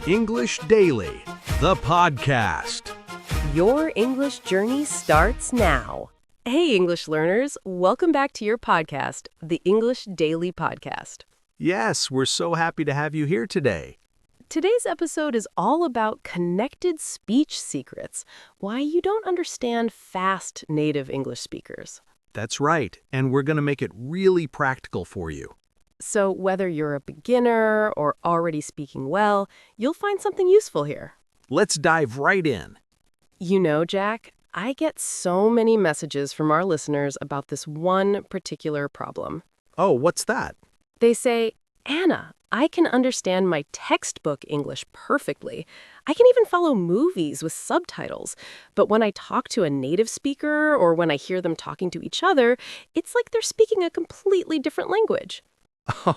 English Daily, the podcast. Your English journey starts now. Hey, English learners, welcome back to your podcast, the English Daily Podcast. Yes, we're so happy to have you here today. Today's episode is all about connected speech secrets, why you don't understand fast native English speakers. That's right, and we're going to make it really practical for you. So whether you're a beginner or already speaking well, you'll find something useful here. Let's dive right in. You know, Jack, I get so many messages from our listeners about this one particular problem. Oh, what's that? They say, Anna, I can understand my textbook English perfectly. I can even follow movies with subtitles. But when I talk to a native speaker or when I hear them talking to each other, it's like they're speaking a completely different language.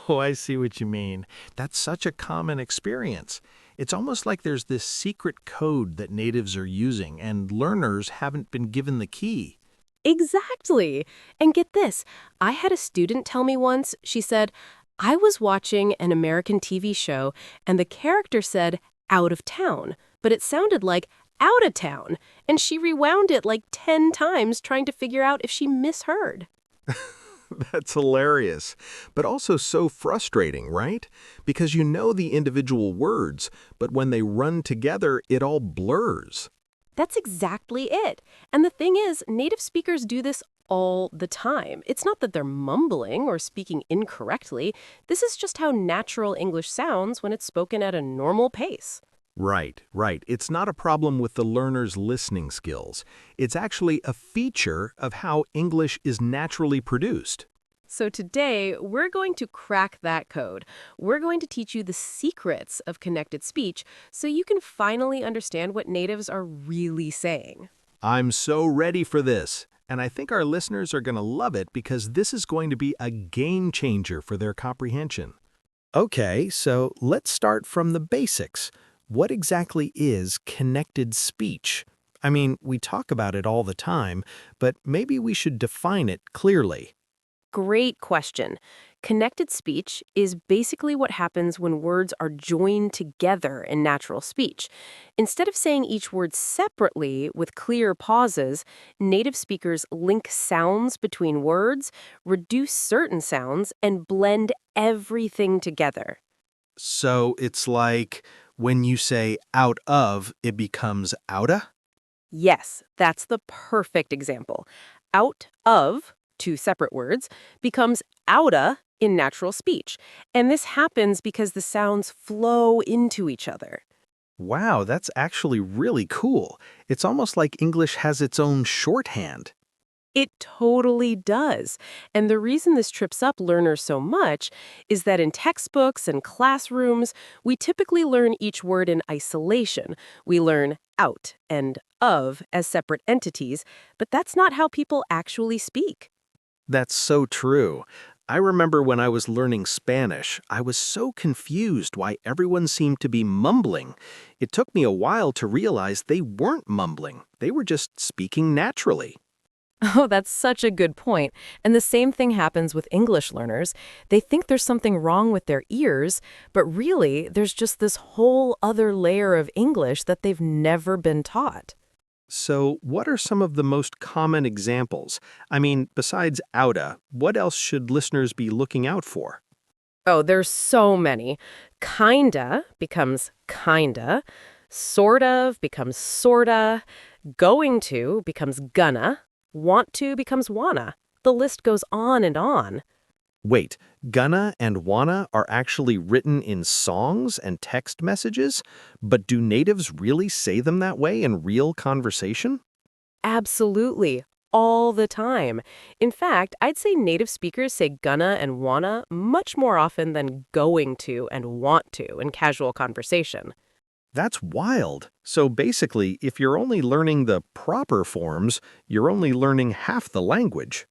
Oh, I see what you mean. That's such a common experience. It's almost like there's this secret code that natives are using, and learners haven't been given the key. Exactly. And get this, I had a student tell me once, she said, I was watching an American TV show and the character said, out of town, but it sounded like out of town. And she rewound it like 10 times trying to figure out if she misheard. That's hilarious, but also so frustrating, right? Because you know the individual words, but when they run together, it all blurs. That's exactly it. And the thing is, native speakers do this all the time. It's not that they're mumbling or speaking incorrectly. This is just how natural English sounds when it's spoken at a normal pace. Right. It's not a problem with the learner's listening skills. It's actually a feature of how English is naturally produced. So today, we're going to crack that code. We're going to teach you the secrets of connected speech so you can finally understand what natives are really saying. I'm so ready for this, and I think our listeners are going to love it because this is going to be a game changer for their comprehension. Okay, so let's start from the basics. What exactly is connected speech? I mean, we talk about it all the time, but maybe we should define it clearly. Great question. Connected speech is basically what happens when words are joined together in natural speech. Instead of saying each word separately with clear pauses, native speakers link sounds between words, reduce certain sounds, and blend everything together. So it's like when you say out of, it becomes outta? Yes, that's the perfect example. Out of, two separate words, becomes outta in natural speech. And this happens because the sounds flow into each other. Wow, that's actually really cool. It's almost like English has its own shorthand. It totally does. And the reason this trips up learners so much is that in textbooks and classrooms, we typically learn each word in isolation. We learn out and of as separate entities, but that's not how people actually speak. That's so true. I remember when I was learning Spanish, I was so confused why everyone seemed to be mumbling. It took me a while to realize they weren't mumbling. They were just speaking naturally. Oh, that's such a good point. And the same thing happens with English learners. They think there's something wrong with their ears, but really, there's just this whole other layer of English that they've never been taught. So, what are some of the most common examples? I mean, besides outta, what else should listeners be looking out for? Oh, there's so many. Kinda becomes kinda. Sort of becomes sorta. Going to becomes gonna. Want to becomes wanna. The list goes on and on. Wait, gonna and wanna are actually written in songs and text messages? But do natives really say them that way in real conversation? Absolutely. All the time. In fact, I'd say native speakers say gonna and wanna much more often than going to and want to in casual conversation. That's wild. So basically, if you're only learning the proper forms, you're only learning half the language.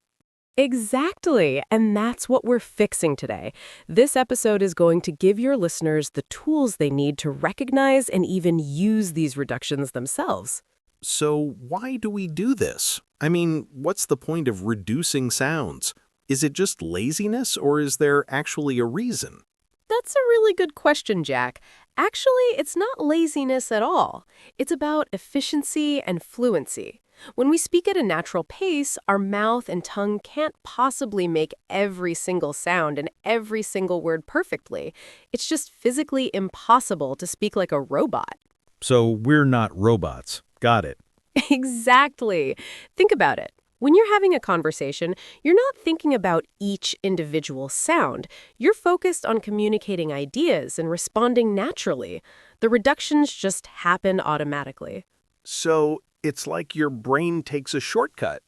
Exactly. And that's what we're fixing today. This episode is going to give your listeners the tools they need to recognize and even use these reductions themselves. So why do we do this? I mean, what's the point of reducing sounds? Is it just laziness or is there actually a reason? That's a really good question, Jack. Actually, it's not laziness at all. It's about efficiency and fluency. When we speak at a natural pace, our mouth and tongue can't possibly make every single sound and every single word perfectly. It's just physically impossible to speak like a robot. So we're not robots. Got it. Exactly. Think about it. When you're having a conversation, you're not thinking about each individual sound. You're focused on communicating ideas and responding naturally. The reductions just happen automatically. So it's like your brain takes a shortcut.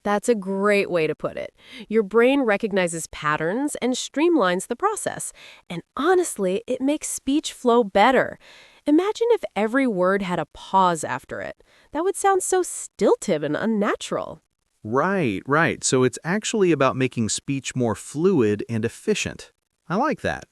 That's a great way to put it. Your brain recognizes patterns and streamlines the process. And honestly, it makes speech flow better. Imagine if every word had a pause after it. That would sound so stilted and unnatural. Right, right. So it's actually about making speech more fluid and efficient. I like that.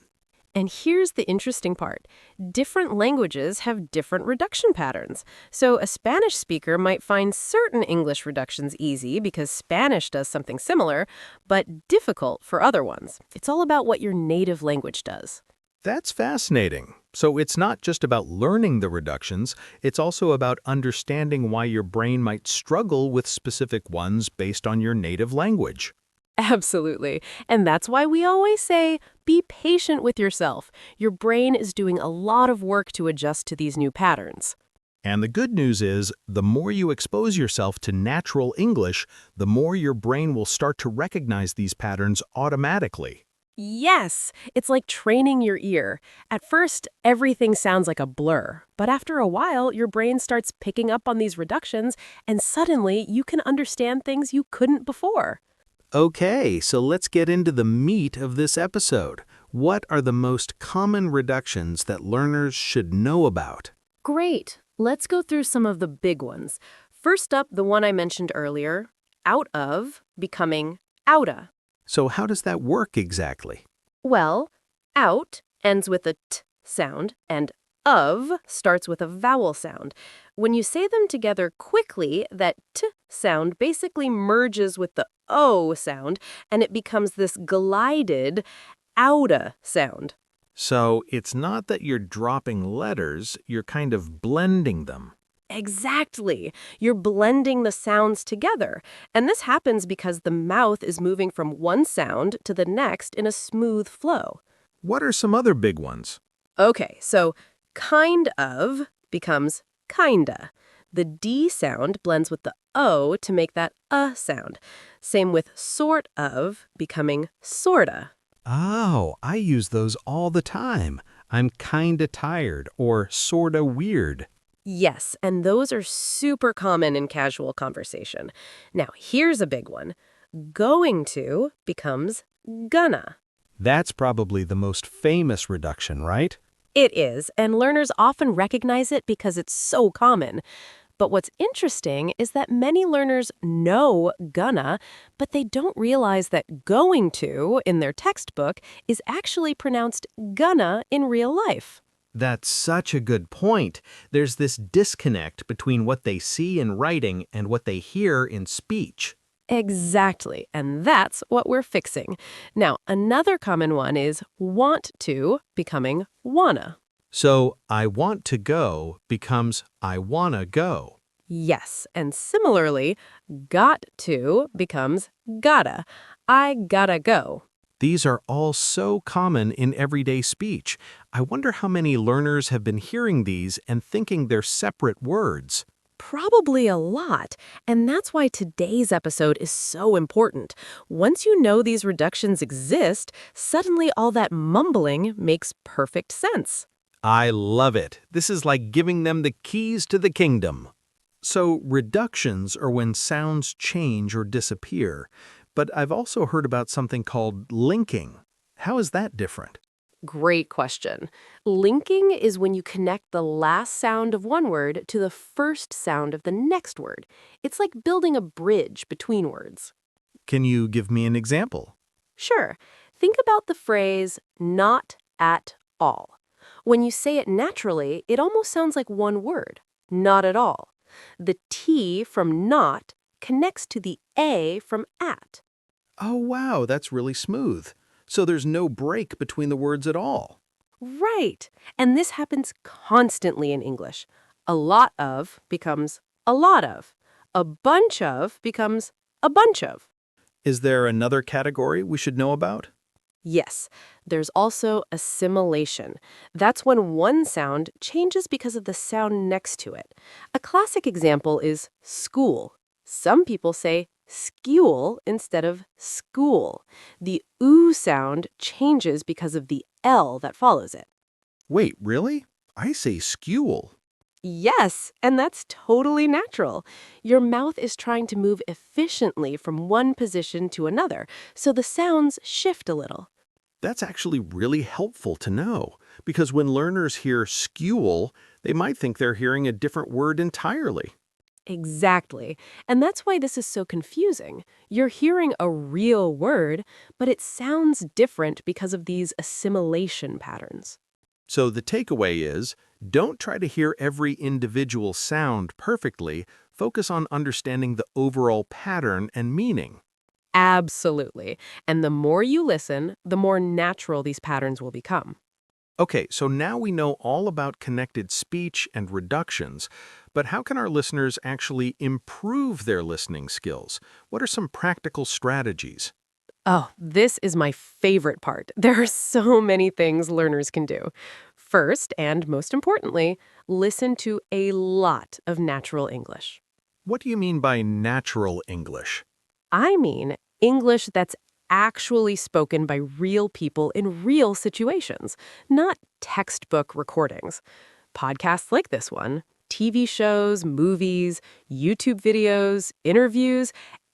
And here's the interesting part. Different languages have different reduction patterns. So a Spanish speaker might find certain English reductions easy because Spanish does something similar, but difficult for other ones. It's all about what your native language does. That's fascinating. So it's not just about learning the reductions, it's also about understanding why your brain might struggle with specific ones based on your native language. Absolutely. And that's why we always say, be patient with yourself. Your brain is doing a lot of work to adjust to these new patterns. And the good news is, the more you expose yourself to natural English, the more your brain will start to recognize these patterns automatically. Yes, it's like training your ear. At first, everything sounds like a blur, but after a while, your brain starts picking up on these reductions, and suddenly you can understand things you couldn't before. Okay, so let's get into the meat of this episode. What are the most common reductions that learners should know about? Great. Let's go through some of the big ones. First up, the one I mentioned earlier, out of becoming outta. So how does that work exactly? Well, out ends with a t sound, and of starts with a vowel sound. When you say them together quickly, that t sound basically merges with the o sound, and it becomes this glided outta sound. So it's not that you're dropping letters, you're kind of blending them. Exactly. You're blending the sounds together. And this happens because the mouth is moving from one sound to the next in a smooth flow. What are some other big ones? Okay, so kind of becomes kinda. The D sound blends with the O to make that sound. Same with sort of becoming sorta. Oh, I use those all the time. I'm kinda tired or sorta weird. Yes, and those are super common in casual conversation. Now, here's a big one. Going to becomes gonna. That's probably the most famous reduction, right? It is, and learners often recognize it because it's so common. But what's interesting is that many learners know gonna, but they don't realize that going to in their textbook is actually pronounced gonna in real life. That's such a good point. There's this disconnect between what they see in writing and what they hear in speech. Exactly, and that's what we're fixing. Now, another common one is want to becoming wanna. So, I want to go becomes I wanna go. Yes, and similarly, got to becomes gotta. I gotta go. These are all so common in everyday speech. I wonder how many learners have been hearing these and thinking they're separate words. Probably a lot, and that's why today's episode is so important. Once you know these reductions exist, suddenly all that mumbling makes perfect sense. I love it. This is like giving them the keys to the kingdom. So, reductions are when sounds change or disappear. But I've also heard about something called linking. How is that different? Great question. Linking is when you connect the last sound of one word to the first sound of the next word. It's like building a bridge between words. Can you give me an example? Sure. Think about the phrase not at all. When you say it naturally, it almost sounds like one word, not at all. The T from not connects to the A from at. Oh, wow, that's really smooth. So there's no break between the words at all. Right. And this happens constantly in English. A lot of becomes a lot of. A bunch of becomes a bunch of. Is there another category we should know about? Yes, there's also assimilation. That's when one sound changes because of the sound next to it. A classic example is school. Some people say skewl instead of school. The oo sound changes because of the L that follows it. Wait, really? I say skewl. Yes, and that's totally natural. Your mouth is trying to move efficiently from one position to another, so the sounds shift a little. That's actually really helpful to know, because when learners hear skewl, they might think they're hearing a different word entirely. Exactly. And that's why this is so confusing. You're hearing a real word, but it sounds different because of these assimilation patterns. So the takeaway is, don't try to hear every individual sound perfectly, focus on understanding the overall pattern and meaning. Absolutely. And the more you listen, the more natural these patterns will become. Okay, so now we know all about connected speech and reductions, but how can our listeners actually improve their listening skills? What are some practical strategies? Oh, this is my favorite part. There are so many things learners can do. First, and most importantly, listen to a lot of natural English. What do you mean by natural English? I mean English that's actually spoken by real people in real situations, not textbook recordings. Podcasts like this one, TV shows, movies, YouTube videos, interviews,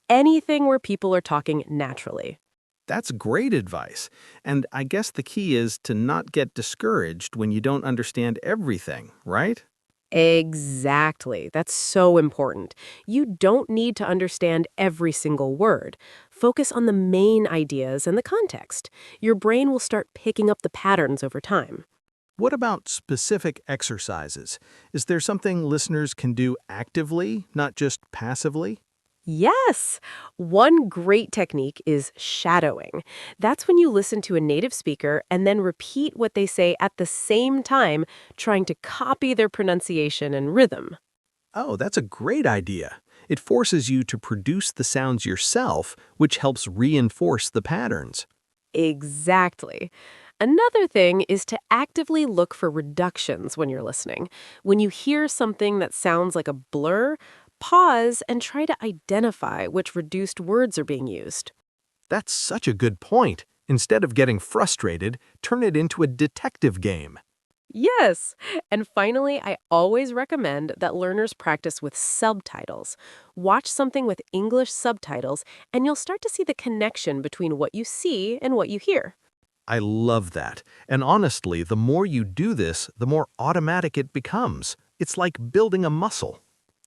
anything where people are talking naturally. That's great advice. And I guess the key is to not get discouraged when you don't understand everything, right? Exactly. That's so important. You don't need to understand every single word. Focus on the main ideas and the context. Your brain will start picking up the patterns over time. What about specific exercises? Is there something listeners can do actively, not just passively? Yes! One great technique is shadowing. That's when you listen to a native speaker and then repeat what they say at the same time, trying to copy their pronunciation and rhythm. Oh, that's a great idea. It forces you to produce the sounds yourself, which helps reinforce the patterns. Exactly. Another thing is to actively look for reductions when you're listening. When you hear something that sounds like a blur, pause and try to identify which reduced words are being used. That's such a good point. Instead of getting frustrated, turn it into a detective game. Yes. And finally, I always recommend that learners practice with subtitles. Watch something with English subtitles, and you'll start to see the connection between what you see and what you hear. I love that. And honestly, the more you do this, the more automatic it becomes. It's like building a muscle.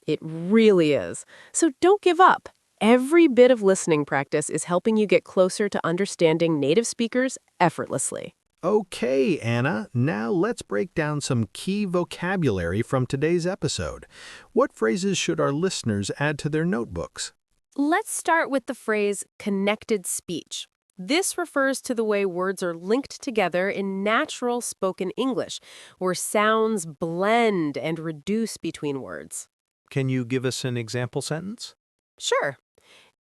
It really is. So don't give up. Every bit of listening practice is helping you get closer to understanding native speakers effortlessly. Okay, Anna, now let's break down some key vocabulary from today's episode. What phrases should our listeners add to their notebooks? Let's start with the phrase connected speech. This refers to the way words are linked together in natural spoken English, where sounds blend and reduce between words. Can you give us an example sentence? Sure.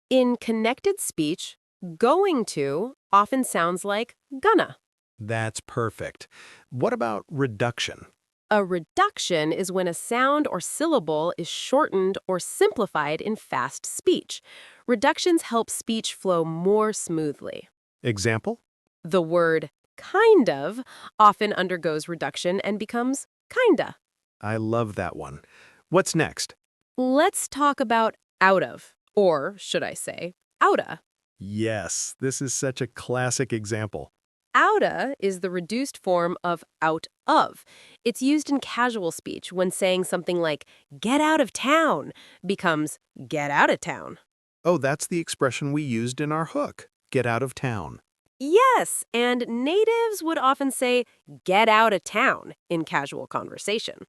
In connected speech, going to often sounds like gonna. That's perfect. What about reduction? A reduction is when a sound or syllable is shortened or simplified in fast speech. Reductions help speech flow more smoothly. Example? The word kind of often undergoes reduction and becomes kinda. I love that one. What's next? Let's talk about out of, or should I say, outta. Yes, this is such a classic example. Outta is the reduced form of out of. It's used in casual speech when saying something like, get out of town, becomes get out of town. Oh, that's the expression we used in our hook. Get out of town. Yes, and natives would often say, get out of town in casual conversation.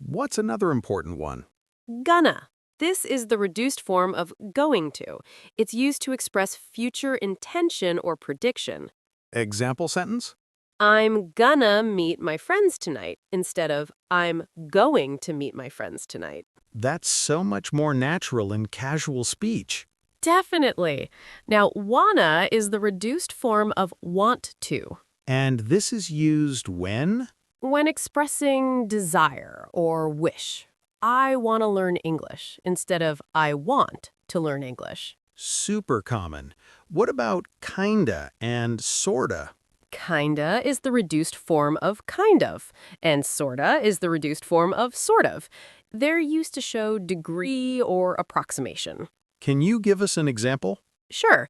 What's another important one? Gonna. This is the reduced form of going to. It's used to express future intention or prediction. Example sentence? I'm gonna meet my friends tonight instead of I'm going to meet my friends tonight. That's so much more natural in casual speech. Definitely. Now, wanna is the reduced form of want to And this is used when? when expressing desire or wish. I want to learn English instead of I want to learn English. Super common. What about kinda and sorta? Kinda is the reduced form of kind of, and sorta is the reduced form of sort of. They're used to show degree or approximation. Can you give us an example? Sure,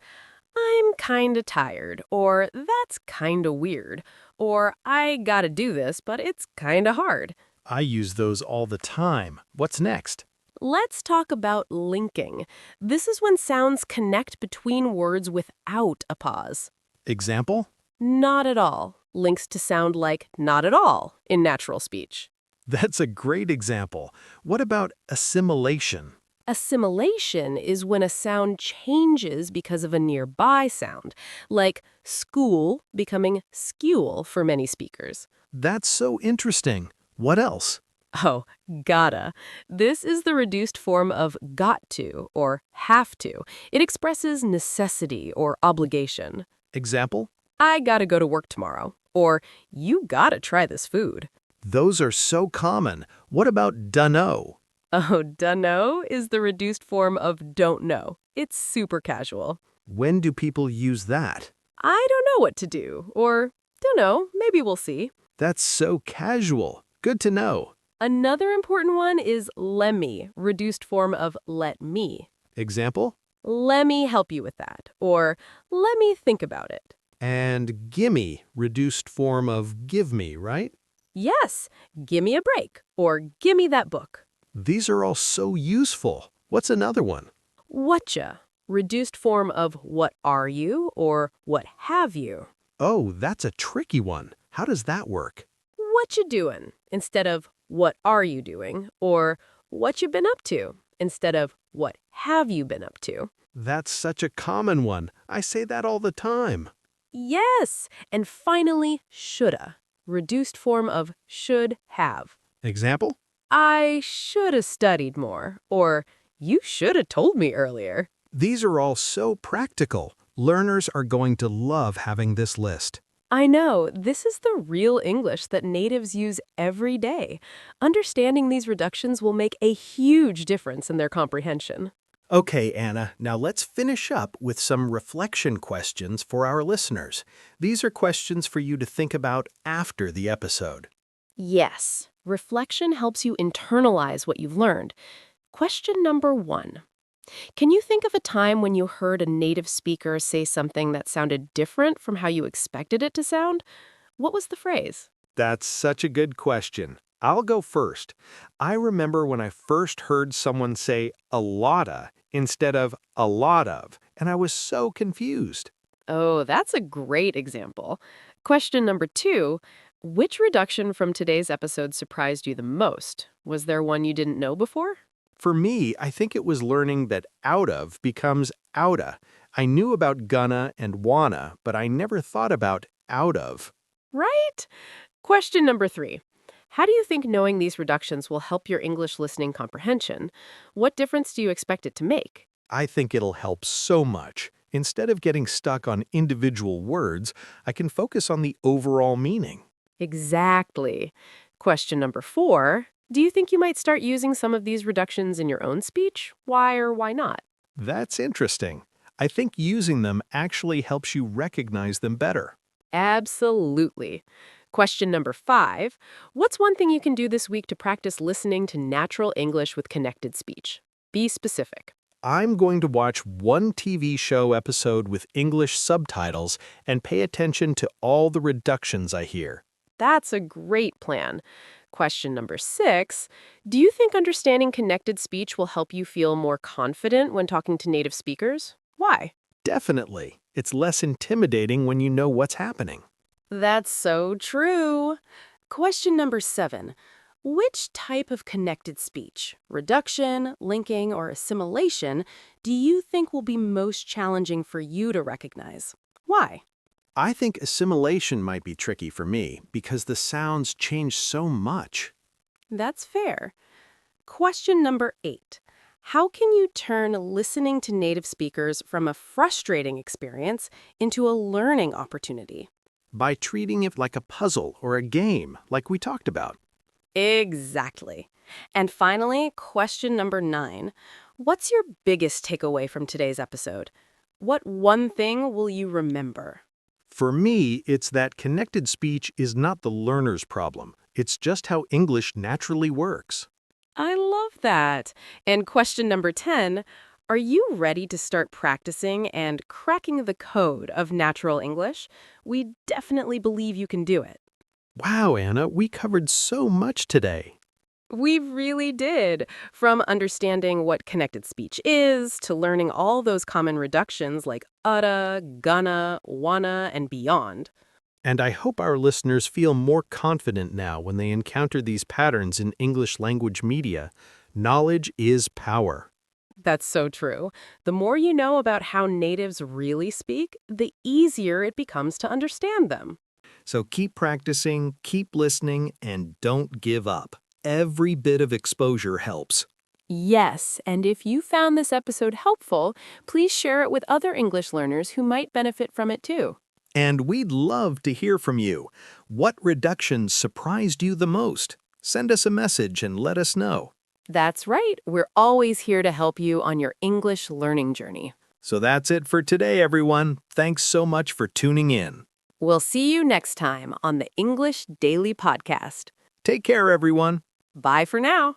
I'm kinda tired, or that's kinda weird, or I gotta do this, but it's kinda hard. I use those all the time. What's next? Let's talk about linking. This is when sounds connect between words without a pause. Example? Not at all links to sound like not at all in natural speech. That's a great example. What about assimilation? Assimilation is when a sound changes because of a nearby sound, like school becoming skewl for many speakers. That's so interesting. What else? Oh, gotta. This is the reduced form of got to or have to. It expresses necessity or obligation. Example? I gotta go to work tomorrow. Or you gotta try this food. Those are so common. What about dunno? Oh, dunno is the reduced form of don't know. It's super casual. When do people use that? I don't know what to do. Or, dunno, maybe we'll see. That's so casual. Good to know. Another important one is lemme, reduced form of let me. Example? Let me help you with that. Or, let me think about it. And gimme, reduced form of give me, right? Yes, gimme a break. Or, gimme that book. These are all so useful. What's another one? Whatcha, reduced form of what are you or what have you. Oh, that's a tricky one. How does that work? What you doing instead of what are you doing or what you been up to instead of what have you been up to. That's such a common one. I say that all the time. Yes, and finally shoulda, reduced form of should have. Example? I should have studied more or you should have told me earlier. These are all so practical. Learners are going to love having this list. I know, this is the real English that natives use every day. Understanding these reductions will make a huge difference in their comprehension. Okay, Anna, now let's finish up with some reflection questions for our listeners. These are questions for you to think about after the episode. Yes, reflection helps you internalize what you've learned. Question number 1. Can you think of a time when you heard a native speaker say something that sounded different from how you expected it to sound? What was the phrase? That's such a good question. I'll go first. I remember when I first heard someone say a lotta instead of a lot of, and I was so confused. Oh, that's a great example. Question number 2. Which reduction from today's episode surprised you the most? Was there one you didn't know before? For me, I think it was learning that out of becomes outta. I knew about gonna and wanna, but I never thought about out of. Right? Question number 3. How do you think knowing these reductions will help your English listening comprehension? What difference do you expect it to make? I think it'll help so much. Instead of getting stuck on individual words, I can focus on the overall meaning. Exactly. Question number 4. Do you think you might start using some of these reductions in your own speech? Why or why not? That's interesting. I think using them actually helps you recognize them better. Absolutely. Question number 5. What's one thing you can do this week to practice listening to natural English with connected speech? Be specific. I'm going to watch one TV show episode with English subtitles and pay attention to all the reductions I hear. That's a great plan. Question number 6. Do you think understanding connected speech will help you feel more confident when talking to native speakers? Why? Definitely. It's less intimidating when you know what's happening. That's so true. Question number 7. Which type of connected speech, reduction, linking, or assimilation, do you think will be most challenging for you to recognize? Why? I think assimilation might be tricky for me because the sounds change so much. That's fair. Question number 8. How can you turn listening to native speakers from a frustrating experience into a learning opportunity? By treating it like a puzzle or a game, like we talked about. Exactly. And finally, question number 9. What's your biggest takeaway from today's episode? What one thing will you remember? For me, it's that connected speech is not the learner's problem. It's just how English naturally works. I love that. And question number 10, are you ready to start practicing and cracking the code of natural English? We definitely believe you can do it. Wow, Anna, we covered so much today. We really did. From understanding what connected speech is to learning all those common reductions like outta, gonna, wanna, and beyond. And I hope our listeners feel more confident now when they encounter these patterns in English language media. Knowledge is power. That's so true. The more you know about how natives really speak, the easier it becomes to understand them. So keep practicing, keep listening, and don't give up. Every bit of exposure helps. Yes, and if you found this episode helpful, please share it with other English learners who might benefit from it too. And we'd love to hear from you. What reductions surprised you the most? Send us a message and let us know. That's right. We're always here to help you on your English learning journey. So that's it for today, everyone. Thanks so much for tuning in. We'll see you next time on the English Daily Podcast. Take care, everyone. Bye for now.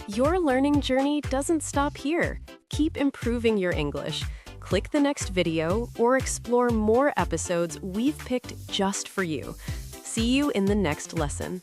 Your learning journey doesn't stop here. Keep improving your English. Click the next video or explore more episodes we've picked just for you. See you in the next lesson.